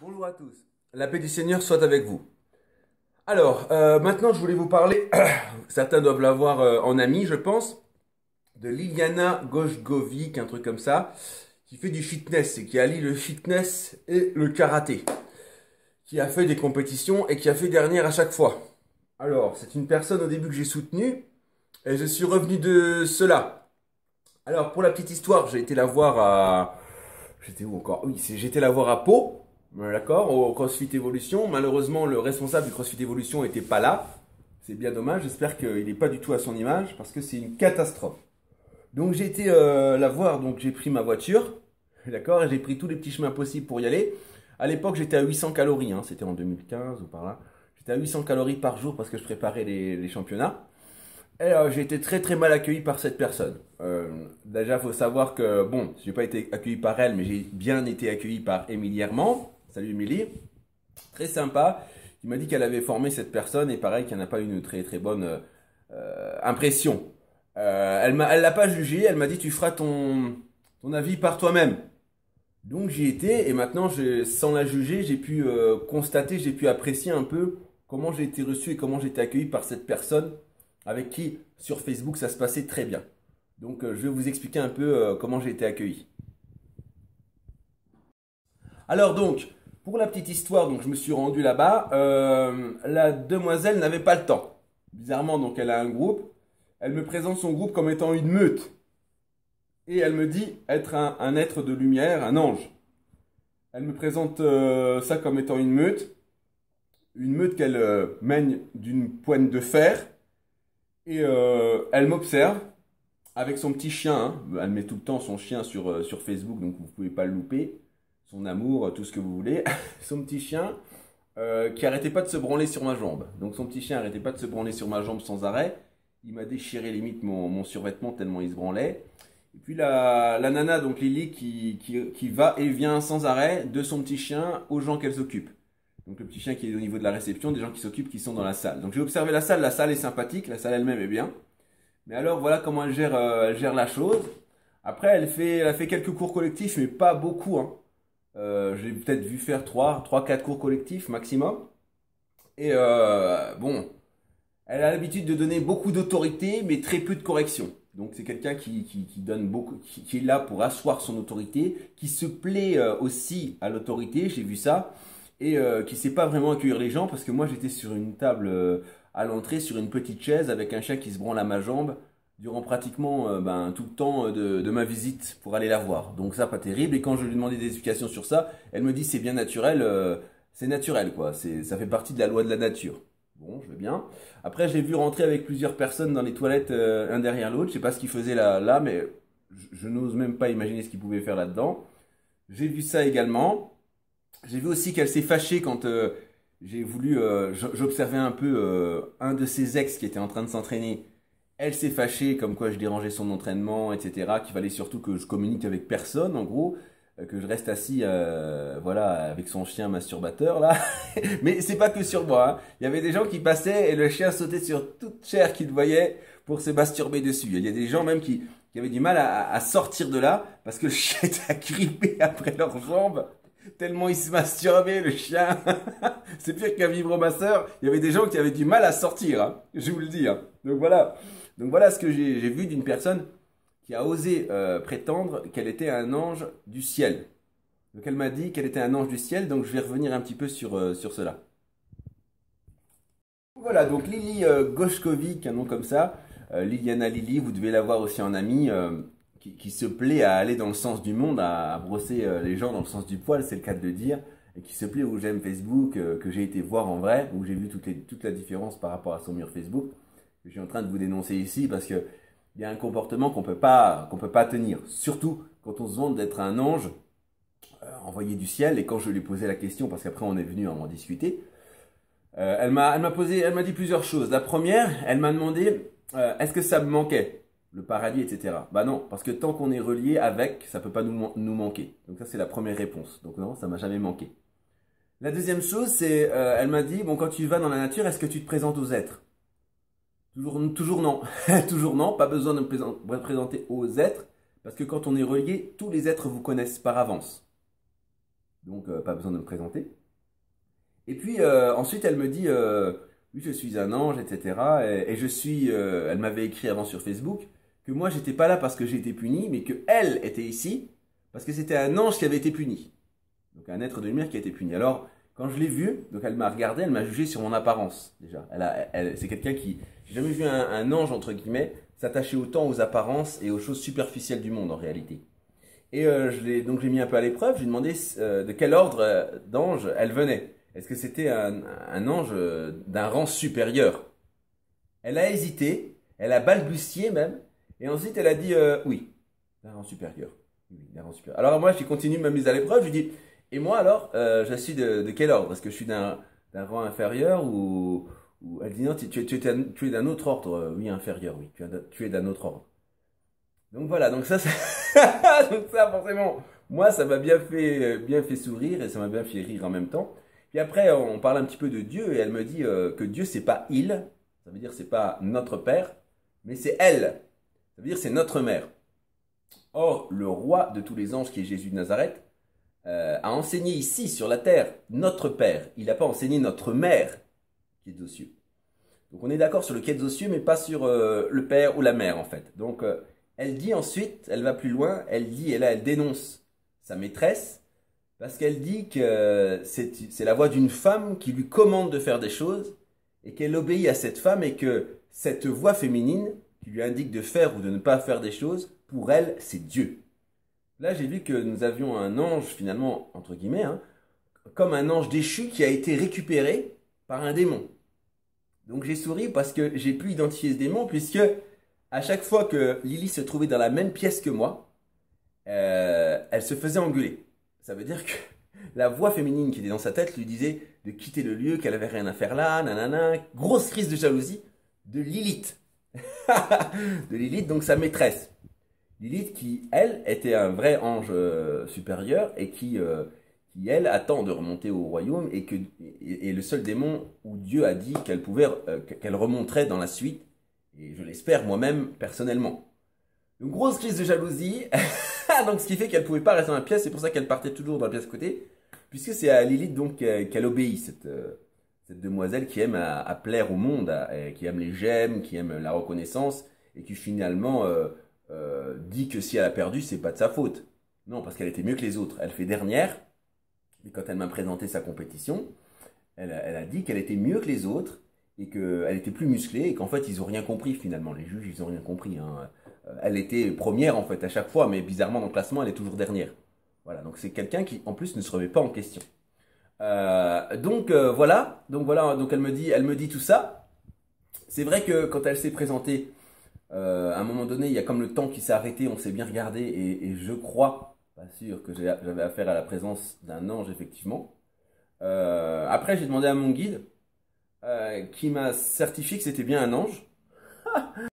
Bonjour à tous. La paix du Seigneur soit avec vous. Alors, maintenant je voulais vous parler, certains doivent l'avoir en ami je pense, de Liliana Gojgovic, un truc comme ça, qui fait du fitness et qui allie le fitness et le karaté, qui a fait des compétitions et qui a fait dernière à chaque fois. Alors, c'est une personne au début que j'ai soutenue et je suis revenu de cela. Alors, pour la petite histoire, j'ai été la voir à... J'étais où encore? Oui, j'étais la voir à Pau, d'accord, au CrossFit Evolution. Malheureusement, le responsable du CrossFit Evolution n'était pas là. C'est bien dommage, j'espère qu'il n'est pas du tout à son image, parce que c'est une catastrophe. Donc j'ai été la voir, donc j'ai pris ma voiture, d'accord, et j'ai pris tous les petits chemins possibles pour y aller. À l'époque, j'étais à 800 calories, hein, c'était en 2015 ou par là. J'étais à 800 calories par jour parce que je préparais les championnats. Et j'ai été très très mal accueilli par cette personne. Déjà, il faut savoir que, bon, je n'ai pas été accueilli par elle, mais j'ai bien été accueilli par Émilie Herman. Salut Émilie, très sympa. Il m'a dit qu'elle avait formé cette personne et pareil, qu'elle n'a pas eu une très très bonne impression. Elle l'a pas jugé, elle m'a dit tu feras ton avis par toi-même. Donc j'y étais et maintenant, sans la juger, j'ai pu constater, j'ai pu apprécier un peu comment j'ai été reçu et comment j'ai été accueilli par cette personne avec qui sur Facebook ça se passait très bien. Donc je vais vous expliquer un peu comment j'ai été accueilli. Alors donc, pour la petite histoire, donc je me suis rendu là-bas. La demoiselle n'avait pas le temps. Bizarrement, donc elle a un groupe. Elle me présente son groupe comme étant une meute. Et elle me dit être un être de lumière, un ange. Elle me présente ça comme étant une meute. Une meute qu'elle mène d'une poigne de fer. Et elle m'observe avec son petit chien. Hein. Elle met tout le temps son chien sur Facebook, donc vous ne pouvez pas le louper. Son amour, tout ce que vous voulez. Son petit chien qui arrêtait pas de se branler sur ma jambe. Donc son petit chien arrêtait pas de se branler sur ma jambe sans arrêt. Il m'a déchiré limite mon survêtement tellement il se branlait. Et puis la nana, donc Lily, qui va et vient sans arrêt de son petit chien aux gens qu'elle s'occupe. Donc le petit chien qui est au niveau de la réception, des gens qui s'occupent, qui sont dans la salle. Donc j'ai observé la salle est sympathique, la salle elle-même est bien. Mais alors voilà comment elle gère la chose. Après elle a fait quelques cours collectifs, mais pas beaucoup. Hein. J'ai peut-être vu faire 4 cours collectifs maximum. Et bon, elle a l'habitude de donner beaucoup d'autorité, mais très peu de correction. Donc c'est quelqu'un qui donne beaucoup, qui est là pour asseoir son autorité, qui se plaît aussi à l'autorité, j'ai vu ça, et qui sait pas vraiment accueillir les gens, parce que moi j'étais sur une table à l'entrée, sur une petite chaise, avec un chien qui se branle à ma jambe, durant pratiquement tout le temps de ma visite pour aller la voir. Donc ça, pas terrible. Et quand je lui demandais des explications sur ça, elle me dit c'est naturel quoi. Ça fait partie de la loi de la nature. Bon, je veux bien. Après, j'ai vu rentrer avec plusieurs personnes dans les toilettes, un derrière l'autre. Je sais pas ce qu'ils faisaient là, mais je n'ose même pas imaginer ce qu'ils pouvaient faire là-dedans. J'ai vu ça également. J'ai vu aussi qu'elle s'est fâchée quand j'ai voulu, j'observais un peu un de ses ex qui était en train de s'entraîner. Elle s'est fâchée comme quoi je dérangeais son entraînement, etc. Qu'il fallait surtout que je communique avec personne, en gros, que je reste assis, voilà, avec son chien masturbateur là. Mais c'est pas que sur moi. Hein. Il y avait des gens qui passaient et le chien sautait sur toute chair qu'il voyait pour se masturber dessus. Il y a des gens même qui avaient du mal à sortir de là parce que le chien était agrippé après leurs jambes. Tellement il se masturbait, le chien. C'est pire qu'un vibromasseur. Il y avait des gens qui avaient du mal à sortir, hein, je vous le dis. Hein. Donc voilà. Donc voilà ce que j'ai vu d'une personne qui a osé prétendre qu'elle était un ange du ciel. Donc elle m'a dit qu'elle était un ange du ciel, donc je vais revenir un petit peu sur cela. Voilà, donc Lily Gojkovic, un nom comme ça. Liliana Lily, vous devez la voir aussi en amie. Qui se plaît à aller dans le sens du monde, à brosser les gens dans le sens du poil, c'est le cas de le dire, et qui se plaît aux j'aime Facebook, que j'ai été voir en vrai, où j'ai vu toute la différence par rapport à son mur Facebook. Je suis en train de vous dénoncer ici parce que il y a un comportement qu'on peut pas tenir, surtout quand on se vante d'être un ange envoyé du ciel. Et quand je lui ai posé la question, parce qu'après on est venu en discuter, elle m'a dit plusieurs choses. La première, elle m'a demandé est-ce que ça me manquait le paradis, etc. Bah non, parce que tant qu'on est relié avec, ça peut pas nous manquer. Donc ça, c'est la première réponse. Donc non, ça m'a jamais manqué. La deuxième chose, c'est, elle m'a dit, bon, quand tu vas dans la nature, est-ce que tu te présentes aux êtres? Toujours non. Toujours non, pas besoin de me présenter aux êtres, parce que quand on est relié, tous les êtres vous connaissent par avance. Donc pas besoin de me présenter. Et puis ensuite elle me dit oui je suis un ange, etc. Et je suis, elle m'avait écrit avant sur Facebook que moi j'étais pas là parce que j'ai été puni, mais que elle était ici parce que c'était un ange qui avait été puni. Donc un être de lumière qui a été puni. Alors quand je l'ai vue, donc elle m'a regardé, elle m'a jugé sur mon apparence déjà. C'est quelqu'un qui, j'ai jamais vu un ange entre guillemets s'attacher autant aux apparences et aux choses superficielles du monde en réalité. Et donc je l'ai mis un peu à l'épreuve. Je lui ai demandé de quel ordre d'ange elle venait. Est-ce que c'était un ange d'un rang supérieur? Elle a hésité, elle a balbutié même, et ensuite elle a dit oui, d'un rang supérieur. Oui, d'un rang supérieur. Alors moi, j'ai continué ma mise à l'épreuve. Je lui dis, et moi alors, je suis de quel ordre? Est-ce que je suis d'un rang inférieur ou... Elle dit non, tu es d'un autre ordre. Oui, inférieur, oui, tu es d'un autre ordre. Donc voilà, donc ça, donc ça forcément, moi ça m'a bien fait sourire et ça m'a bien fait rire en même temps. Puis après, on parle un petit peu de Dieu et elle me dit que Dieu c'est pas il, ça veut dire c'est pas notre père, mais c'est elle, ça veut dire c'est notre mère. Or, le roi de tous les anges qui est Jésus de Nazareth a enseigné ici sur la terre notre père. Il n'a pas enseigné notre mère qui est aux cieux. Donc on est d'accord sur le qui est aux cieux, mais pas sur le père ou la mère en fait. Donc elle dit ensuite, elle va plus loin, elle dit, et là elle dénonce sa maîtresse, parce qu'elle dit que c'est la voix d'une femme qui lui commande de faire des choses, et qu'elle obéit à cette femme, et que cette voix féminine qui lui indique de faire ou de ne pas faire des choses, pour elle, c'est Dieu. Là j'ai vu que nous avions un ange finalement, entre guillemets, hein, comme un ange déchu qui a été récupéré par un démon. Donc j'ai souri parce que j'ai pu identifier ce démon, puisque à chaque fois que Lily se trouvait dans la même pièce que moi, elle se faisait engueuler. Ça veut dire que la voix féminine qui était dans sa tête lui disait de quitter le lieu, qu'elle avait rien à faire là, nanana. Grosse crise de jalousie de Lilith. De Lilith, donc sa maîtresse. Lilith qui, elle, était un vrai ange supérieur et qui, elle, attend de remonter au royaume et le seul démon où Dieu a dit qu'elle remonterait dans la suite. Et je l'espère moi-même personnellement. Une grosse crise de jalousie, donc ce qui fait qu'elle ne pouvait pas rester dans la pièce, c'est pour ça qu'elle partait toujours dans la pièce à côté, puisque c'est à Lilith donc qu'elle obéit, cette demoiselle qui aime à plaire au monde, qui aime les gemmes, qui aime la reconnaissance, et qui finalement dit que si elle a perdu, c'est pas de sa faute. Non, parce qu'elle était mieux que les autres. Elle fait dernière, mais quand elle m'a présenté sa compétition, elle a dit qu'elle était mieux que les autres, et qu'elle était plus musclée, et qu'en fait, ils n'ont rien compris finalement. Les juges, ils n'ont rien compris. Hein. Elle était première en fait à chaque fois, mais bizarrement dans le classement, elle est toujours dernière. Voilà, donc c'est quelqu'un qui en plus ne se remet pas en question. Voilà, donc elle me dit tout ça. C'est vrai que quand elle s'est présentée, à un moment donné, il y a comme le temps qui s'est arrêté, on s'est bien regardé, et je crois, pas sûr, que j'avais affaire à la présence d'un ange effectivement. Après, j'ai demandé à mon guide qui m'a certifié que c'était bien un ange.